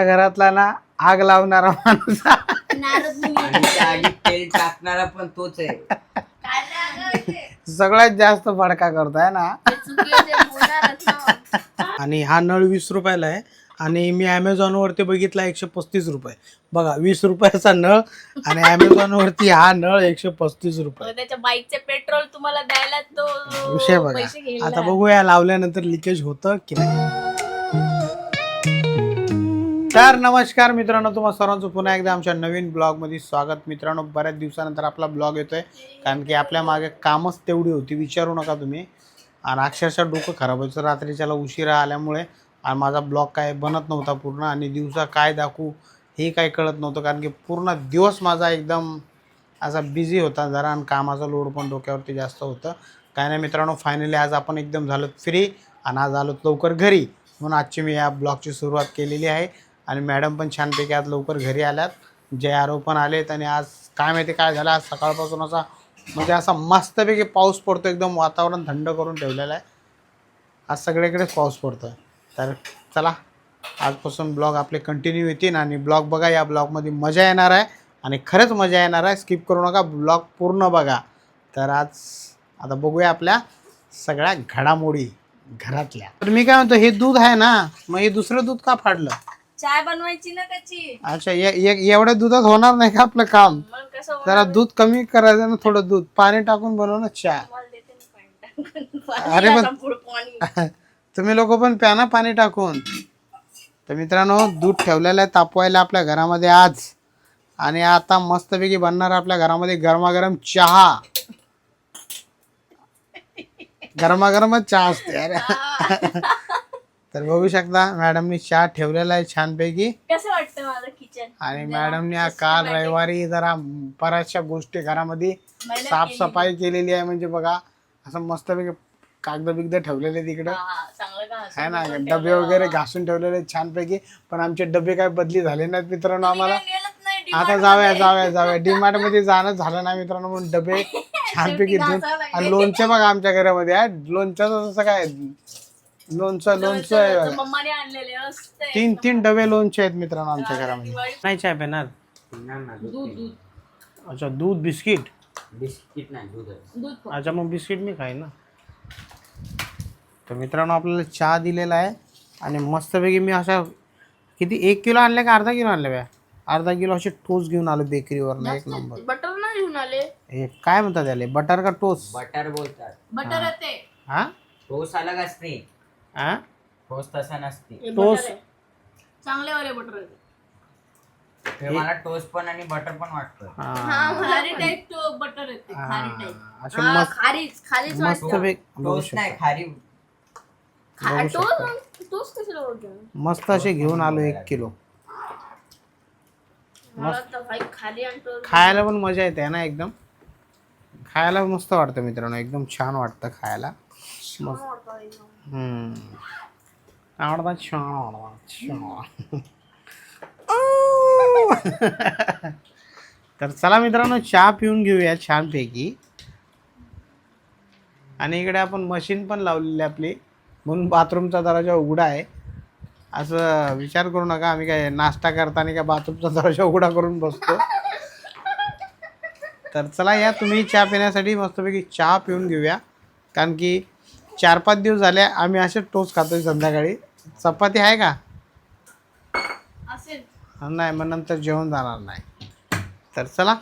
घरातला ना आग लावणारा माणूस आगीत तेल टाकणारा पण तोच आहे. सगळ्यात जास्त भडका करतोय ना. आणि हा नळ 20 रुपयाला आहे आणि मी अमेझॉन वरती बघितला 135 रुपये. बघा 20 रुपयाचा नळ आणि अमेझॉन वरती हा नळ 135 रुपये. त्याच्या बाईकचे पेट्रोल तुम्हाला द्यायला तो विषय बघा. पैसे घेईल. आता बघूया लावल्यानंतर लिकेज होतं की नाही. तर नमस्कार मित्रांनो, तुम्हा सर्वांचं पुन्हा एकदा आमच्या नवीन ब्लॉगमध्ये स्वागत. मित्रांनो, बऱ्याच दिवसानंतर आपला ब्लॉग येतोय कारण की आपल्या मागे कामच तेवढी होती, विचारू नका तुम्ही. आणि अक्षरशः डोकं खराब व्हायचं रात्रीच्याला उशिरा आल्यामुळे. आणि माझा ब्लॉग काय बनत नव्हता पूर्ण आणि दिवसा काय दाखवू हे काही कळत नव्हतं कारण की पूर्ण दिवस माझा एकदम असा बिझी होता जरा आणि कामाचा लोड पण डोक्यावरती जास्त होतं. काय नाही मित्रांनो, फायनली आज आपण एकदम झालो फ्री आणि आज आलो लवकर घरी, म्हणून आजची मी या ब्लॉगची सुरुवात केलेली आहे. आणि मॅडम पण छानपैकी आज लवकर घरी आल्यात, जे आरो पण आलेत. आणि आज काय माहिती काय झालं, आज सकाळपासून असा म्हणजे असा मस्तपैकी पाऊस पडतो, एकदम वातावरण थंड करून ठेवलेलं आहे. आज सगळीकडेच पाऊस पडतो आहे. तर चला आजपासून ब्लॉग आपले कंटिन्यू येतील आणि ब्लॉग बघा. या ब्लॉगमध्ये मजा येणार आहे आणि खरंच मजा येणार आहे, स्किप करू नका, ब्लॉग पूर्ण बघा. तर आज आता बघूया आपल्या सगळ्या घडामोडी घरातल्या. तर मी काय म्हणतो, हे दूध आहे ना, मग हे दुसरं दूध का फाडलं? चाय बनवायची ना त्याची. अच्छा, एवढ्या दुधात होणार नाही का आपलं काम? मग कसं होणार? जरा दूध कमी करायचं ना, थोडं दूध पाणी टाकून बनव ना चहा. तुम्हाला देते ना पाणी टाकून. अरे पण- आता पुढं पाणी. तुम्ही लोक पण प्या ना पाणी टाकून. तर मित्रांनो, दूध ठेवलेलं आहे तापवायला आपल्या घरामध्ये आज. आणि आता मस्तपैकी बनणार आपल्या घरामध्ये गरमागरम चहा. गरमागरमच चहा असते. अरे तर बघू शकता मॅडमनी चहा ठेवलेला आहे छानपैकी. कसं वाटतं माझं किचन? आणि मॅडमने काल रविवारी जरा बऱ्याचशा गोष्टी घरामध्ये साफसफाई केलेली आहे. म्हणजे बघा असं मस्तपैकी कागद बिगद ठेवलेले तिकडं चांगलं का आहे ना, डबे वगैरे घासून ठेवलेले छानपैकी. पण आमचे डबे काय बदली झाले नाहीत मित्रांनो. आम्हाला आता जाऊया डीमार्ट मध्ये जाणं झालं नाही मित्रांनो, म्हणून डबे छानपैकी धुवून. आणि लोणचे बघा आमच्या घरामध्ये आहे. लोणच्याचं जसं काय लोणचं आहे. मम्माने आणलेले असते. तीन डबे लोणचे आहेत मित्रांनो आमच्या घरामध्ये. नाही चहा पेणार? दूध अच्छा, दूध बिस्किट. बिस्किट नाही, दूध आहे. दूध अच्छा, मग बिस्किट मी खाईन ना. तर मित्रांनो, आपल्याला चहा दिलेला आहे आणि मस्तपैकी मी अशा किती 1 किलो आणले का अर्धा किलो आणले? अर्धा किलो असे टोस्ट घेऊन आलो बेकरीवर. एक नंबर. बटर नाही घेऊन आले. हे काय म्हणतात त्याले, बटर का टोस्ट? बटर बोलतात. बटर येते. हा टोस्ट अलग असते, हा टोस्ट तसा नसते. टोस्ट चांगले वाले बटर येते. हे मला टोस्ट पण आणि बटर पण वाटतं. खारी टाईप तो बटर येते. खारी टाईप. असे मस्त खारीच मस्तपैकी टोस्ट नाही, खारी. तोच कशाला बोलतो? मस्त असे घेऊन आलो 1 किलो. मला तर भाई खाली आणतो. खायला पण मजा येते ना, एकदम खायला मस्त वाटतं मित्रांनो, एकदम छान वाटतं खायला. मस्त. आवडतात छान. तर चला मित्रांनो, चहा पिऊन घेऊया छानपैकी. आणि इकडे आपण मशीन पण लावलेली आपली, म्हणून बाथरूमचा दरवाजा उघडा आहे. असं विचार करू नका आम्ही काय नाश्ता करताना काय बाथरूमचा दरवाजा उघडा करून बसतो. तर चला या तुम्ही चहा पिण्यासाठी मस्तपैकी चहा पिऊन घेऊया. कारण की 4-5 दिवस झाले आम्ही असे टोस्ट खातोय संध्याकाळी. चपाती आहे का? असेल. नाही, मग नंतर जेवण जाणार नाही. तर चला.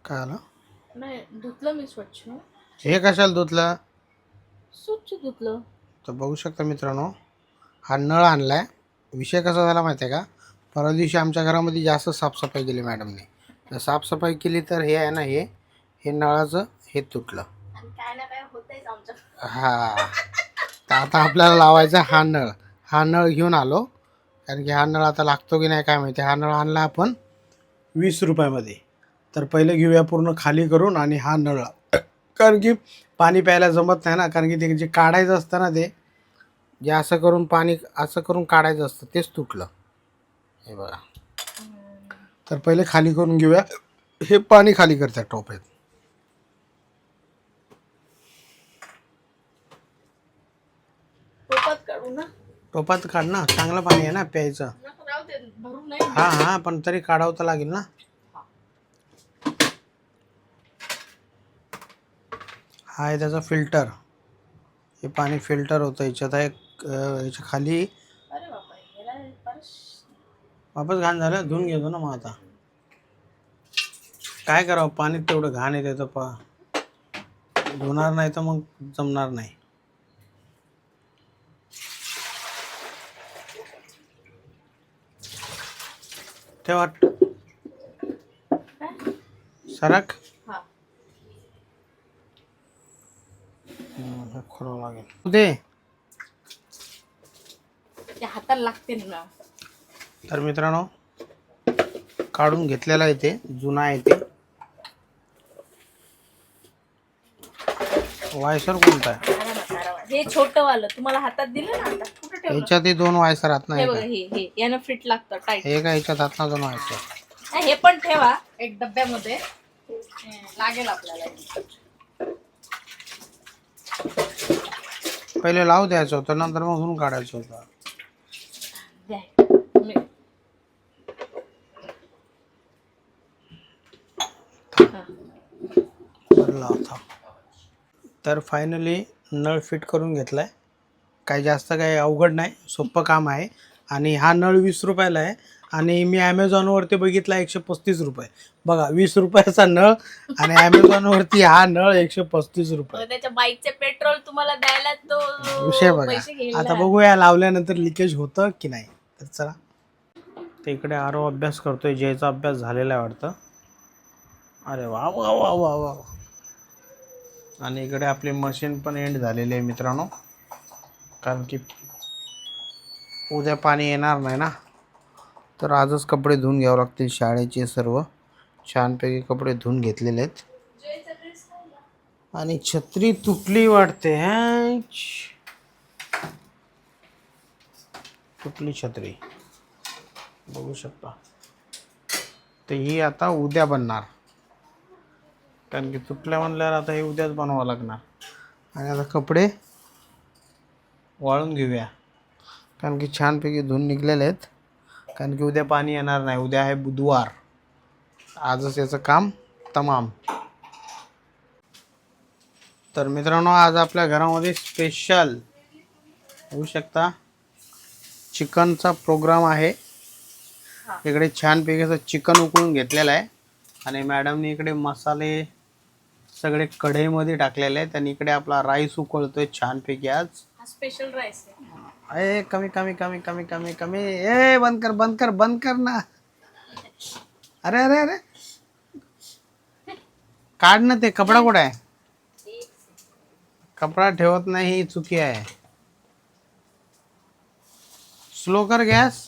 काय आलं? नाही धुतलं मी स्वच्छ. हे कशाला धुतलं? स्वच्छ धुतलं. तर बघू शकता मित्रांनो, हा नळ आणला आहे. विषय कसा झाला माहिती आहे का, परवा दिवशी आमच्या घरामध्ये जास्त साफसफाई केली मॅडमने. तर साफसफाई केली तर हे आहे ना, हे नळाचं हे तुटलं. काय ना काय होतंयच आमच्या. हा, तर आता आपल्याला लावायचा हा नळ घेऊन आलो. कारण की हा नळ आता लागतो की नाही काय माहिती. हा नळ आणला आपण 20 रुपयामध्ये. तर पहिले घेऊया पूर्ण खाली करून आणि हा नळ, कारण की पाणी प्यायला जमत नाही ना. कारण की ते जे काढायचं असतं ना, ते जे असं करून पाणी असं करून काढायचं असतं, तेच तुटलं. हे बघा. तर पहिले खाली करून घेऊया. हे पाणी खाली करतात टोपात. टोपात काढू ना. टोपात काढ ना, चांगलं पाणी आहे ना प्यायचं. नको राहू दे, भरून नाही. हा हा, पण तरी काढावं तर लागेल ना. हा आहे त्याचा फिल्टर. हे पाणी फिल्टर होतं याच्यात आहे. याच्या खाली अरे बापा, याला परस वापस घाण झालं, धुवून घेतो ना मग आता. काय करावं, पाणी तेवढं घाण येते तर धुणार नाही तर मग जमणार नाही. तेव्हा सरक. हा. खोलावं लागेल ते. त्या हाताला लागते ना. तर मित्रांनो, काढून घेतलेला आहे ते, जुना आहे ते. वायसर कोणता आहे? हे छोटं वालं तुम्हाला हातात दिलं ना आता. कुठं ठेवलं? याच्यात 2 वायसर हात हे नाही बघा, का? हे यानं फिट लागतं टाईट. हे का याच्यात हात ना 2 वायसर. हे पण ठेवा एक डब्यामध्ये, लागेल आपल्याला. पहिले लावू द्यायचं होतं, नंतर मग धुवून काढायचं होतं. द्या. बरं लावता. तर फायनली नळ फिट करून घेतलाय. काही जास्त काही अवघड नाही, सोपं काम आहे. आणि हा नळ 20 रुपयाला आहे. आणि मी ॲमेझॉनवरती बघितला 135 रुपये. बघा, 20 रुपयाचा नळ आणि ॲमेझॉनवरती हा नळ 135 रुपये. त्याच्या बाईकचे पेट्रोल तुम्हाला द्यायला तो विषय पैसे बघा. घेईल आता ना. बघूया लावल्यानंतर लिकेज होतं की नाही. तर चला, ते इकडे आरो अभ्यास करतोय, जयचा अभ्यास झालेला आहे वाटतं. अरे वा वा वा वा वा. आणि इकडे आपली मशीन पण एंड झालेली आहे मित्रांनो, कारण की उद्या पाणी येणार नाही ना. तर आजच कपडे धुवून घ्यावे लागतील शाळेचे सर्व. छानपैकी कपडे धुवून घेतलेले आहेत. आणि छत्री तुटली वाटते. तुटली छत्री बघू शकता. तर ही आता उद्या बनणार, कारण की तुटल्या म्हणल्यावर आता हे उद्याच बनवावं लागणार. आणि आता कपडे वाळून घेऊया, कारण की छानपैकी धुवून निघलेले आहेत. कारण की उद्या पाणी येणार नाही. उद्या आहे बुधवार. आजच याचं काम तमाम. तर मित्रांनो, आज आपल्या घरामध्ये स्पेशल होऊ शकता चिकनचा प्रोग्राम आहे. इकडे छानपैकी असं चिकन उकळून घेतलेलं आहे. आणि मॅडमने इकडे मसाले सगळे कढईमध्ये टाकलेले आहेत. आणि इकडे आपला राईस उकळतोय छानपैकी. आज स्पेशल राईस ए कमी कमी कमी कमी कमी कमी. ए बंद कर बंद कर बंद कर ना. अरे अरे अरे, काढ ना ते. कपडा कुठे आहे? कपडा ठेवत नाही, ही चुकी आहे. स्लो कर गॅस.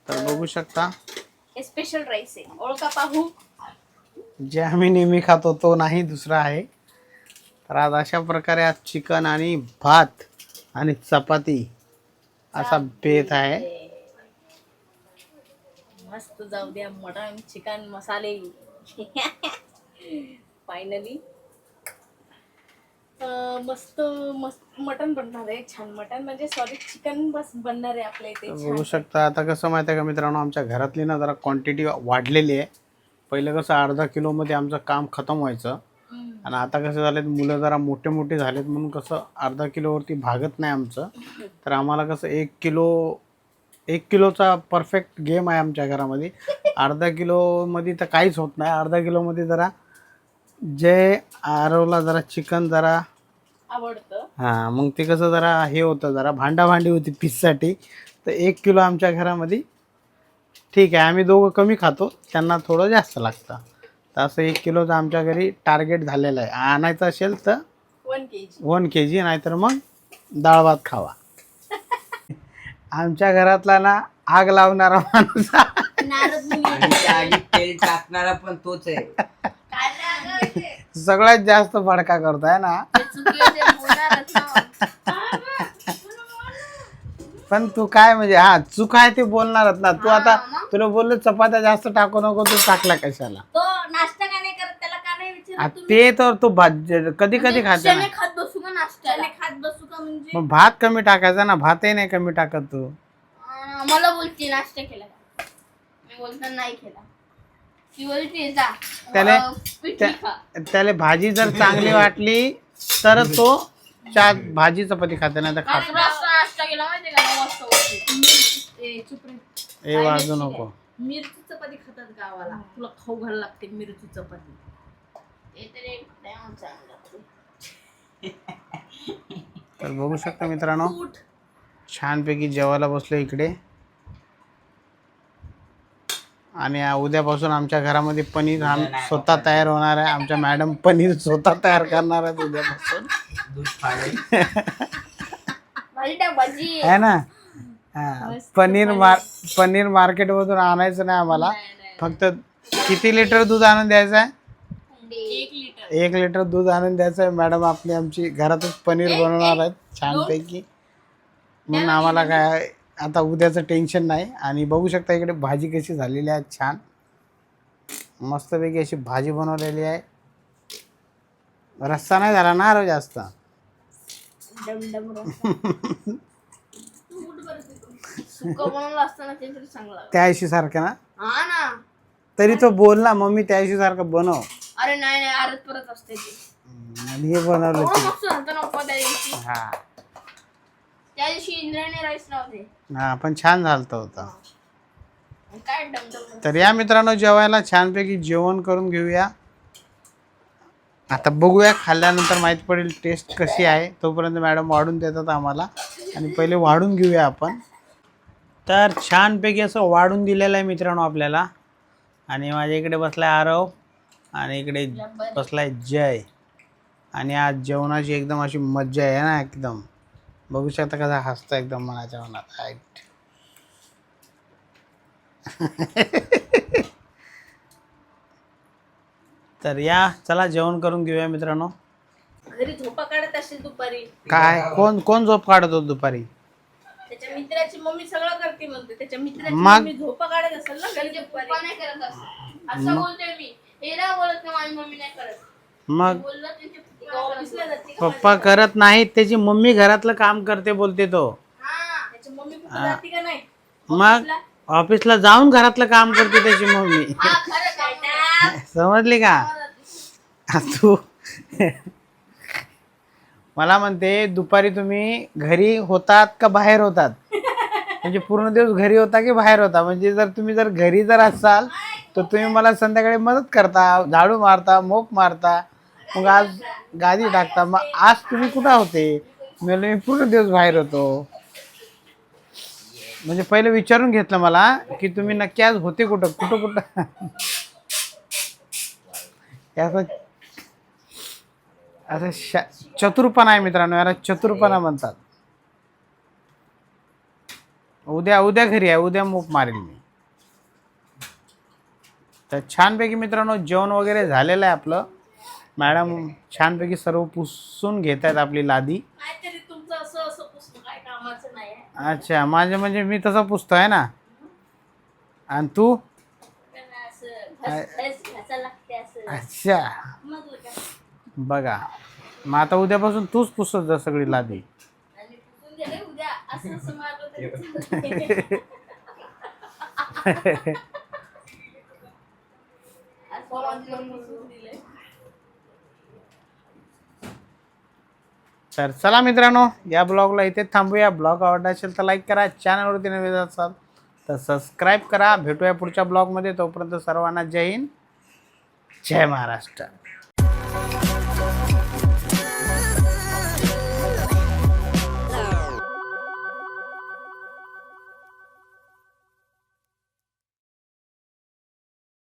तर बघू शकता, स्पेशल राईस आहे. ओळखा पाहू. जे आम्ही नेहमी खातो तो नाही, दुसरा आहे. तर आज अशा प्रकारे आज चिकन आणि भात आणि चपाती असा बेत आहे. मस्त जाऊ द्या. मटन चिकन मसाले. फायनली मस्त मस्त मटन बनणार आहे. छान मटन म्हणजे सॉरी चिकन बस बनणार आहे आपल्या इथे. बघू शकता. आता कसं माहिती आहे का मित्रांनो, आमच्या घरातली ना जरा क्वांटिटी वाढलेली आहे. पहिलं कसं अर्धा किलोमध्ये आमचं काम खतम व्हायचं. आणि आता कसं झालेत, मुलं जरा मोठे मोठे झालेत, म्हणून कसं अर्धा किलोवरती भागत नाही आमचं. तर आम्हाला कसं 1 किलोचा परफेक्ट गेम आहे आमच्या घरामध्ये. अर्धा किलोमध्ये तर काहीच होत नाही. अर्धा किलोमध्ये जरा जे आरवला जरा चिकन जरा आवडतं. हां, मग ते कसं जरा हे होतं, जरा भांडाभांडी होती पीससाठी. तर 1 किलो आमच्या घरामध्ये ठीक आहे. आम्ही दोघं कमी खातो, त्यांना थोडं जास्त लागतं. तर असं 1 किलोचं आमच्या घरी टार्गेट झालेलं आहे. आणायचं असेल तर 1 kg. 1 kg, नाहीतर मग डाळ भात खावा. आमच्या घरातला ना आग लावणारा माणूस आणि त्या आगीत तेल टाकणारा पण तोच आहे. सगळ्यात जास्त भडका करतोय ना. पण तू काय म्हणजे, हा चूक आहे ते बोलणारच ना तू. आता तुला बोललो चपात्या जास्त टाकू नको, तू टाकला कशाला? तो नाश्ता का नाही करत, त्याला का नाही विचारत? ते तर तू कधी कधी खाते ना. खात बसू का नाश्ता खात बसू का म्हणजे म्हणजे मग भात कमी टाकायचा ना, भातही नाही कमी टाकत तू. मला बोलते नाश्ता केला का? मी बोलतो नाही केला. ती बोलते जा त्याला पिठी खा. त्याला भाजी जर चांगली वाटली तर तो भाजी चपाती खाते, नाही तर खात. 11 वाजता नाश्ता केला माहिती का? 9 वाजता उठते. चुप रे. ए वाजू नको. मिरची चपाती खातात गावाला. तुला खाऊ घालायला लागते मिरची चपाती. ते तरी एक टाइम चांगलं लागते. तर बघू शकता मित्रांनो, उठ. छानपैकी जेवायला बसलो इकडे. आणि उद्यापासून आमच्या घरामध्ये पनीर स्वतः तयार होणार आहे. आमच्या मॅडम पनीर स्वतः तयार करणार आहेत उद्यापासून. दूध फाडेल. भाजी टाक भाजी. आहे ना. हा, पनीर मार्केटमधून आणायचं नाही आम्हाला. फक्त किती लिटर दूध आणून द्यायचं आहे? 1 लिटर. 1 लिटर दूध आणून द्यायचं आहे. मॅडम आपली आमची घरातच पनीर बनवणार आहेत छानपैकी. म्हणून आम्हाला काय आता उद्याचं टेन्शन नाही. आणि बघू शकता इकडे भाजी कशी झालेली आहे, छान मस्तपैकी अशी भाजी बनवलेली आहे. रस्सा नाही झाला ना रो जास्त. डमडम रस्सा. सुकं बनवलं असतं ना ते तरी चांगलं लागलं. त्या आयशी सारखं ना. हा ना. तरी तो बोल ना मम्मी त्या आयशी सारखं बनव. अरे नाही आरत परत असते ते. आणि हे बनवलं एवढं ते. मस्त झालं ना पप्पा त्या दिवशी. हा त्या दिवशी इंद्रायणी राईस नव्हते. हा पण छान झालं होता. काय डमडम. तर या मित्रांनो, जेवायला छानपैकी जेवण करून घेऊया. आता बघूया, खाल्ल्यानंतर माहीत पडेल टेस्ट कशी आहे. तोपर्यंत मॅडम वाढून देतात आम्हाला. आणि पहिले वाढून घेऊया आपण. तर छानपैकी असं वाढून दिलेलं आहे मित्रांनो आपल्याला. आणि माझ्या इकडे बसलाय आरव आणि इकडे बसलाय जय. आणि आज जेवणाची एकदम अशी मज्जा आहे ना एकदम. बघू शकता कसा हसता एकदम मनाच्या मनात. तर या चला जेवण करून घेऊया मित्रांनो. घरी झोपा काढत असेल दुपारी. काय कोण झोप काढत होत दुपारी? त्याच्या मित्राची मम्मी सगळं करते म्हणते. त्याच्या मित्राची मग? मम्मी झोपा काढत असेल ना घरी दुपारी. नाही करत असं बोलते मी. हे ना बोलत नाही माझी मम्मी नाही करत. मग बोललं त्यांच्या ऑफिसला जाते का? पप्पा करत नाहीत, त्याची मम्मी घरातलं काम करते बोलते तो. हा त्याची मम्मी कुठे जाते का नाही? मग ऑफिसला जाऊन घरातलं काम करते त्याची मम्मी. हा खरं काय समजली का तू? मला म्हणते दुपारी तुम्ही घरी होतात का बाहेर होतात? म्हणजे पूर्ण दिवस घरी होता की बाहेर होता? म्हणजे तुम्ही जर घरी असाल तर तुम्ही मला संध्याकाळी मदत करता, झाडू मारता, मोप मारता, मग आज गादी टाकता. मग आज तुम्ही कुठं होते? मी पूर्ण दिवस बाहेर होतो. म्हणजे पहिले विचारून घेतलं मला की तुम्ही नक्की आज होते कुठं कुठं कुठं. असं चतुरपणा आहे मित्रांनो, याला चतुरपणा म्हणतात. उद्या घरी आहे, उद्या मूक मारेल मी. तर छानपैकी मित्रांनो जेवण वगैरे झालेलं आहे आपलं. मॅडम छानपैकी सर्व पुसून घेत आहेत आपली लादी. काहीतरी तुमचं असं असं पुसणं काय कामाचं नाही आहे. अच्छा, माझे म्हणजे मी तसं पुसतोय ना. आणि तू? घासायला लागते असं. अच्छा बघा, मग आता उद्यापासून तूच पुसत जा सगळी लादी. आणि पुसून गेले उद्या असं असं मारलं तरी तर चला मित्रांनो, या ब्लॉगला इथे थांबूया. ब्लॉग आवडला असेल तर लाईक करा. चॅनलवरती नवीन असाल तर सबस्क्राईब करा. भेटूया पुढच्या ब्लॉगमध्ये. तोपर्यंत सर्वांना जय हिंद, जय महाराष्ट्र.